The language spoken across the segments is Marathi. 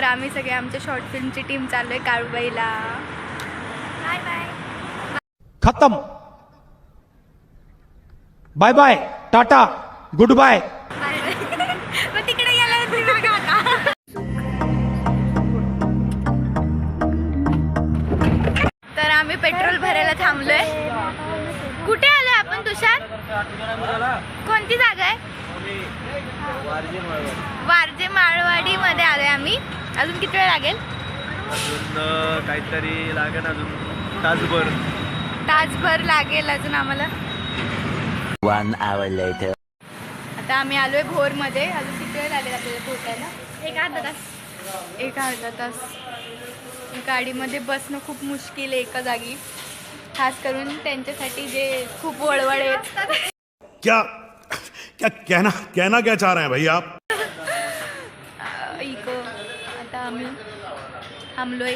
तर आम्ही सगळे आमच्या शॉर्ट फिल्मची टीम चाललोय काळूबाईला. Bye bye. खत्म. Bye bye, tata, good bye. मग तिकडे गेला आता. तर आम्ही पेट्रोल भरायला थांबलोय. कुठे आलोय आपण तुषार? कोणती जागा आहे? वारजे माळवाडी मध्ये आलोय आम्ही. अजून किती वेळ लागेल? अजून काहीतरी लागेल, अजून तासभर लागेल अजून आम्हाला. 1 hour later. आता आम्ही आलोय भोर मध्ये. अजून किती वेळ लागेल आपल्याला पोहोचायला? एक अर्धा तास. गाडीमध्ये बसणं खूप मुश्किल आहे एका जागी, खास करून त्यांच्यासाठी जे खूप वळवळ आहेत. क्या क्या कहना क्या चाह रहे हैं भैया आप? इको आता आम्ही थांबलोय.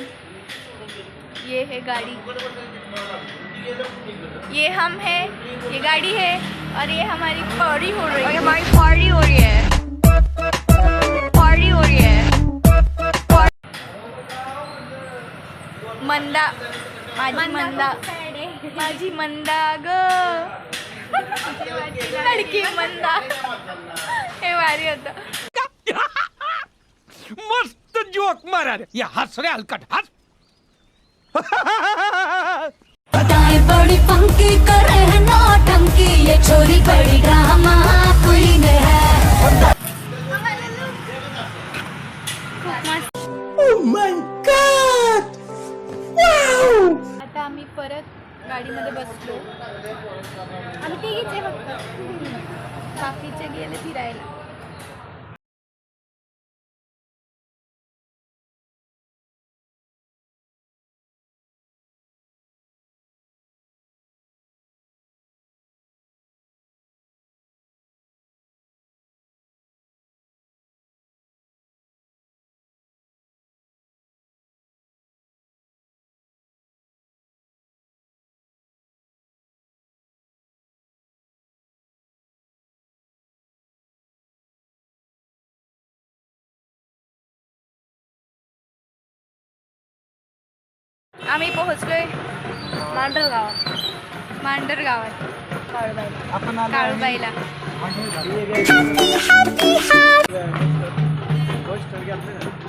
ये है गाड़ी, ये हम है, ये गाड़ी है और ये हमारी पार्टी हो रही है. पार्टी हो रही है. मंदा, माझी मंदा ग लडकी मंदा. हे भारी होतं. मस्त जोक मारा रे. या हस रे हलकट हस. बड़ी पंकी करे है नौटंकी, ये छोरी बड़ी ड्रामा क्वीन है. आता आम्ही परत गाडीमध्ये बसलो. आम्ही तिघीच आहे फक्त, बाकीचे गेले फिरायला. आम्ही पोहोचलोय मांडर गावात काळूबाईला.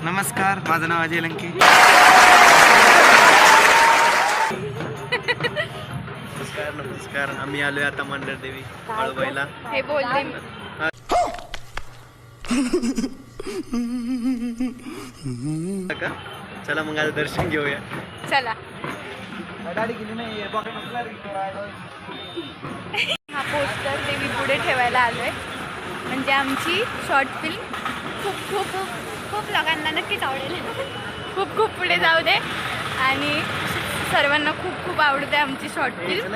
नमस्कार, माझं नाव अजय लंके. नमस्कार. आम्ही आलोय आता मांढरदेवी काळूबाईला. हे बोलले का? चला मग आता दर्शन घेऊया. चला. हा पोस्टर देवी पुढे ठेवायला आलोय. म्हणजे आमची शॉर्ट फिल्म खूप खूप खूप लोकांना नक्कीच आवडेल. खूप खूप पुढे जाऊ दे आणि सर्वांना खूप खूप आवडते आमची शॉर्ट फिल्म.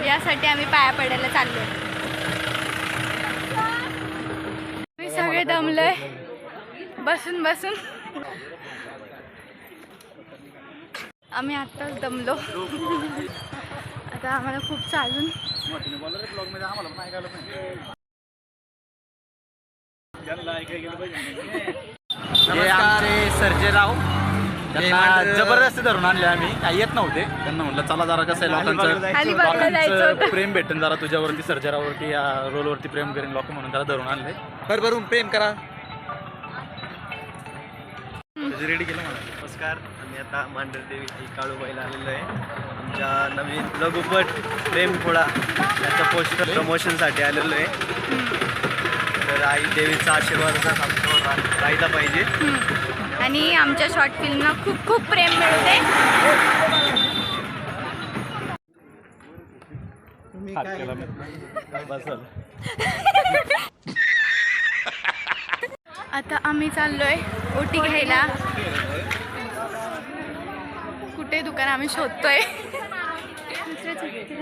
यासाठी आम्ही पाया पडायला चाललोय. मी सगळे दमलोय बसून बसून. आम्ही आत्ताच दमलो. आता आम्हाला खूप चालून नमस्कार. सर्जेराव त्यांना जबरदस्ती धरून आणले. आम्ही काही येत नव्हते. त्यांना म्हटलं चला जरा कसं आहे लोकांचं प्रेम भेटेन जरा तुझ्यावरती, सर्जेरावरती, या रोलवरती प्रेम करेन लोक म्हणून त्याला धरून आणले. भरभरून प्रेम करा. रेडी केलं मला. नमस्कार. आम्ही आता मांढरदेवी काळूबाईला आलेलो आहे. आमच्या नवीन लघुपट प्रेम थोडा त्याच्या पोस्टर प्रमोशनसाठी आलेलो आहे. तर आई देवीचा आशीर्वाद असा आमच्यावर राहिला पाहिजे आणि आमच्या शॉर्ट फिल्मला खूप खूप प्रेम मिळते. आता आम्ही चाललोय ओटी घ्यायला. कुठे दुकान आम्ही शोधतोय.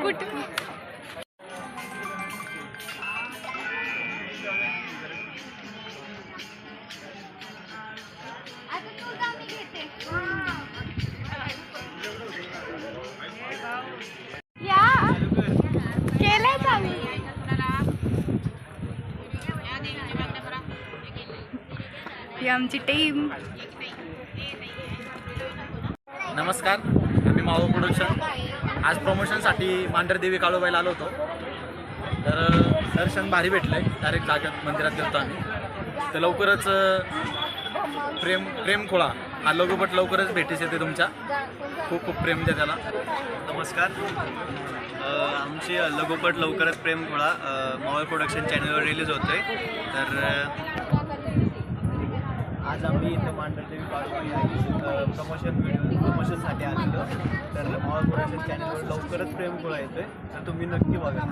कुठे ही आमची टीम. नमस्कार, मी मावळ प्रोडक्शन. आज प्रमोशनसाठी मांढरदेवी काळूबाईला आलो होतो. तर दर्शन भारी भेटलं डायरेक्ट जागेत मंदिरात गेलो आम्ही. तर लवकरच प्रेम खोळा हा लघुपट लवकरच भेटीस येते तुमच्या. खूप खूप प्रेम द्या त्याला. नमस्कार. आमची लघुपट लवकरच प्रेम खोळा मावळ प्रोडक्शन चॅनलवर रिलीज होतोय. तर आज आम्ही इथं मांढरदेवी काळूबाई प्रमोशनसाठी आलेलो. तर मावळ प्रोडक्शन चॅनलवर लवकरच प्रेम खोळा येतोय, तर तुम्ही नक्की बघा.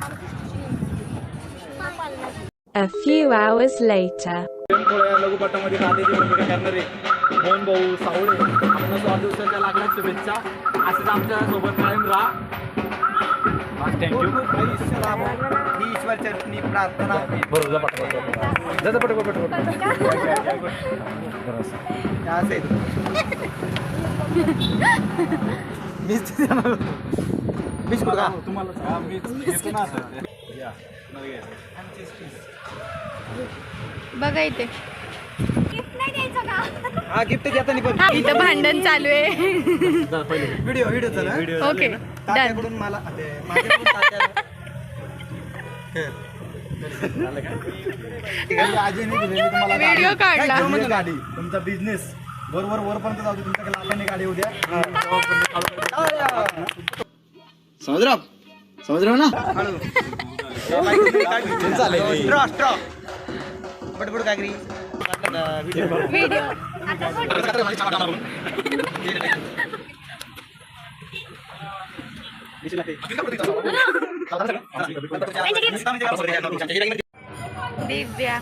A few hours later. प्रेम खोळा या लघुपटामध्ये राधेची भूमिका करणारे मोहन भाऊ सावळे आपल्या वाढदिवसाच्या लागल्यात शुभेच्छा. असंच आमच्या सोबत कायम राहा. थँक्यू. ही ईश्वरचरणी प्रार्थना. बघा इथे हा गिफ्ट घेताना पण इथं भांडण चालू आहे. व्हिडिओ चला. Okay done. मला व्हिडिओ काढला. गाडी तुमचा बिझनेस बरोबर वरपर्यंत जाऊ दे. तुमच्याकडे लाखाने गाडी उद्या. समजराव ना. बटबट कागरी video Divya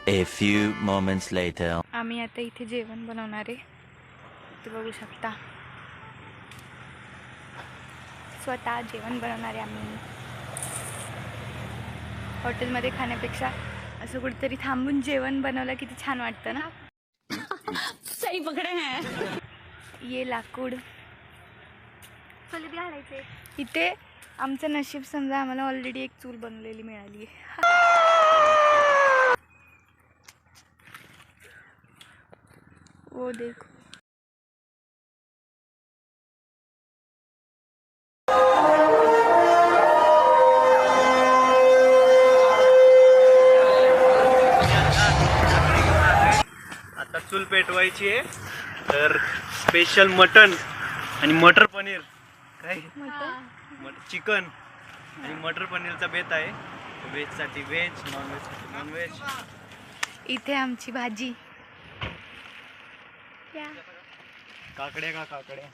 A few moments later. आम्ही आता इथे जेवण बनवणार आहे. ते बघू शकता. स्वतः जेवण बनवणार आहे आम्ही. हॉटेलमध्ये खाण्यापेक्षा असं कुठेतरी थांबून जेवण बनवलं किती छान वाटतं ना. सही पकडे हैं. ये लाकूड इथे आमचं नशीब समजा आम्हाला ऑलरेडी एक चूल बनवलेली मिळाली आहे. वो देखो आता चूल पेटवायची आहे. तर स्पेशल मटन आणि मटर पनीर काय चिकन आणि मटर पनीरचा बेत आहे. व्हेजसाठी व्हेज, नॉनव्हेजसाठी नॉनव्हेज. इथे आमची भाजी. काकड्या का काकड्या.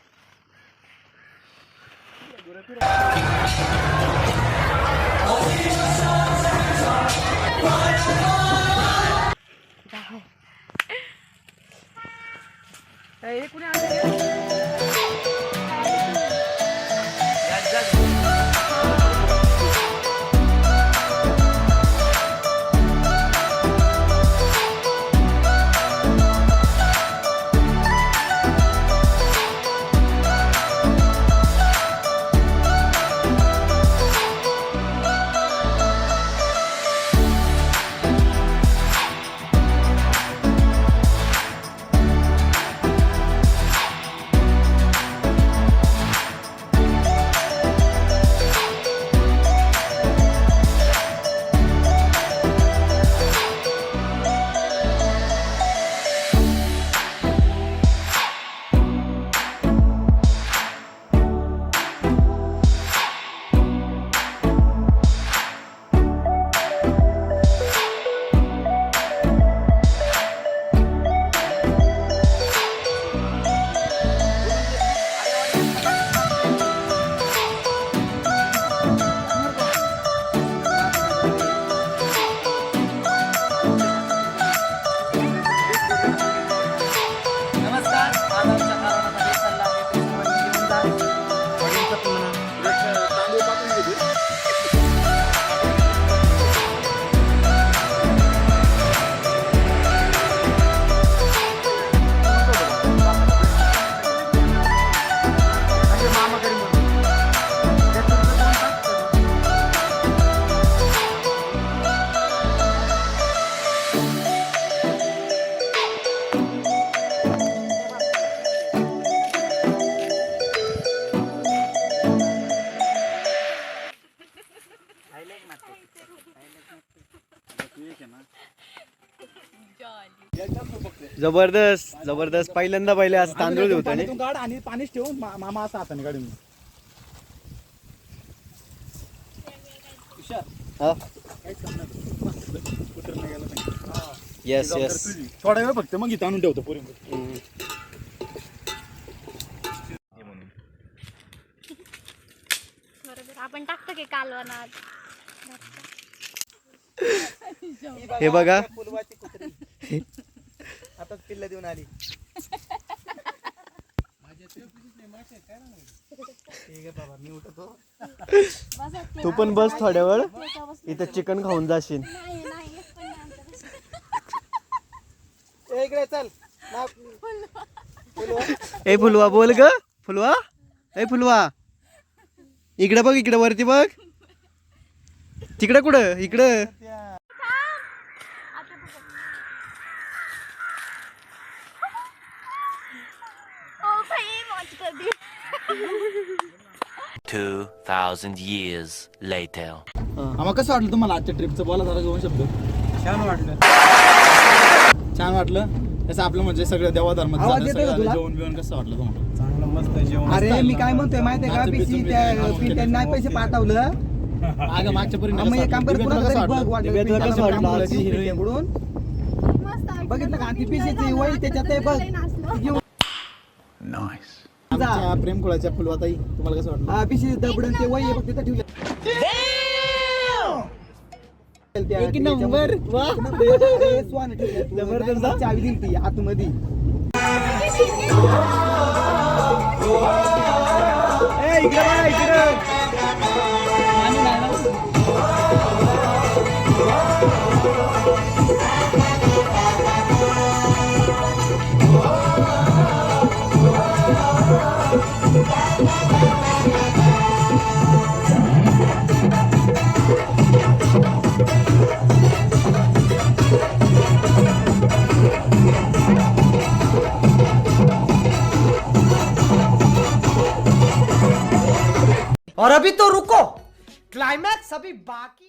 जबरदस्त जबरदस्त पहिल्यांदा पहिले असं तांदूळ देवता पाण्यातून काढ आणि पाणीच ठेवून मामा असं हाताने काढून येस येस थोडा वेळ फक्त मग इथं आणून ठेवतो पुरी बरोबर आपण टाकतो की कालवणात. हे बघा आता पिल्ला देऊन आली तू पण बस थोड्या वेळ इथं चिकन खाऊन जाशील. इकडे चल ए फुलवा बोल ग फुलवा ए फुलवा इकडे बघ इकडे वरती बघ तिकडे कुठं इकडं. ओ भाई मौज कर दी. 2,000 years later. आम्हाला कसं वाटलं तुम्हाला आजच्या ट्रिपचं बोला जरा 2 शब्द. छान वाटलं तसं आपलं म्हणजे सगळं देवा धर्मात जेवण बिवण कसं वाटलं तुम्हाला? चांगलं मस्त जेवण. अरे मी काय म्हणतोय माहितीये का बीसी त्यांनी नाही पैसे पाठवलं मागं मागच्या मग एक काम कर परिणाम कुणाला तरी बघ वाटलं दिव्यातलं पिंट्याला कसं वाटलं? पाठवलं पिंट्याकडून. बघितलं का ती पीसीची वही त्याच्यात आहे बघ घेऊन आमच्या प्रेमकुळाच्या फुलवाताई तुम्हाला कसं वाटलं? पीसी दबडन ते वही आहे बघ तिथं ठेवलं. एक नंबर वा अरे स्वान ठेवलं तू. जबरदस्त. नाही, चावी दिली ती आतमध्ये. इकडे बघा इकडे. और अभी तो रुको क्लाइमैक्स अभी बाकी.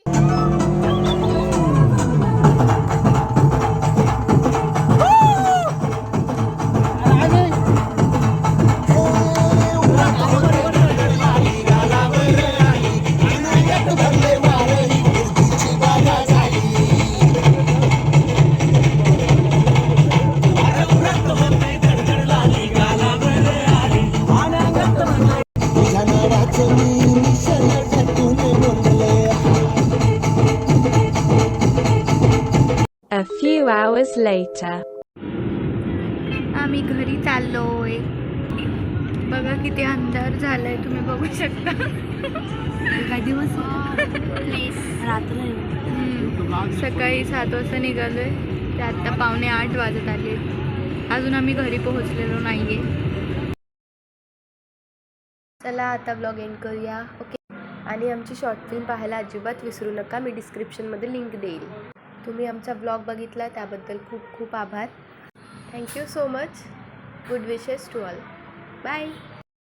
A few hours later. आम्ही घरी चाललोय. बघा किती अंधार झालाय तुम्ही बघू शकता. काय दिवस प्लीज रात्र सकाळी 7 वाजता निघालोय ते आत्ता 7:45 वाजत आले. अजून आम्ही घरी पोहोचलेलो नाहीये. चला आता ब्लॉग एंड करूया. ओके. आणि आमची शॉर्ट फिल्म पाहायला अजिबात विसरू नका. मी डिस्क्रिप्शनमध्ये लिंक देईल. तुम्ही आमचा ब्लॉग बघितला त्याबद्दल खूप खूप आभार. Thank you so much. Good wishes to all. Bye.